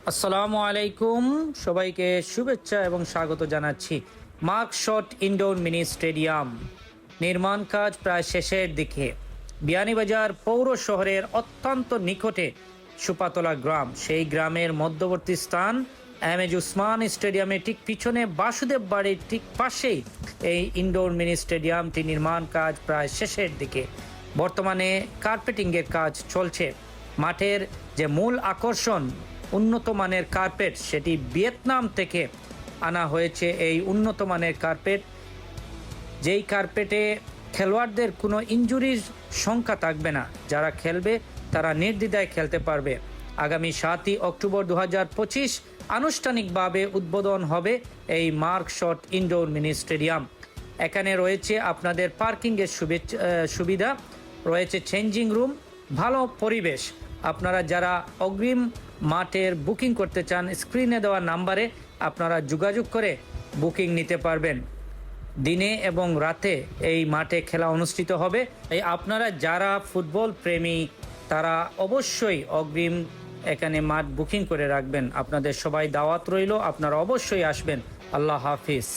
আসসালামু আলাইকুম, সবাইকে শুভেচ্ছা এবং স্বাগত জানাচ্ছি। মার্কশট ইনডোর মিনি স্টেডিয়াম নির্মাণ কাজ প্রায় শেষের দিকে। বিয়ানীবাজার পৌর শহরের অত্যন্ত নিকটে সুপাতলা গ্রাম, সেই গ্রামের মধ্যবর্তী স্থান এম এজ উসমান স্টেডিয়ামের ঠিক পিছনে বাসুদেব বাড়ির ঠিক পাশেই এই ইনডোর মিনি স্টেডিয়ামটি নির্মাণ কাজ প্রায় শেষের দিকে। বর্তমানে কার্পেটিংয়ের কাজ চলছে। মাঠের যে মূল আকর্ষণ উন্নত মানের কার্পেট, সেটি ভিয়েতনাম থেকে আনা হয়েছে। এই উন্নত মানের কার্পেট, যেই কার্পেটে খেলোয়াড়দের কোনো ইনজুরির সংখ্যা থাকবে না। যারা খেলবে তারা নির্দ্বিধায় খেলতে পারবে। আগামী 7ই অক্টোবর 2025 আনুষ্ঠানিকভাবে উদ্বোধন হবে এই মার্কশট ইনডোর মিনি স্টেডিয়াম। এখানে রয়েছে আপনাদের পার্কিংয়ের সুবিধা, রয়েছে চেঞ্জিং রুম, ভালো পরিবেশ। আপনারা যারা অগ্রিম মাঠের বুকিং করতে চান, স্ক্রিনে দেওয়া নাম্বারে আপনারা যোগাযোগ করে বুকিং নিতে পারবেন। দিনে এবং রাতে এই মাঠে খেলা অনুষ্ঠিত হবে। এই আপনারা যারা ফুটবল প্রেমী তারা অবশ্যই অগ্রিম এখানে মাঠ বুকিং করে রাখবেন। আপনাদের সবাই দাওয়াত রইল, আপনারা অবশ্যই আসবেন। আল্লাহ হাফিজ।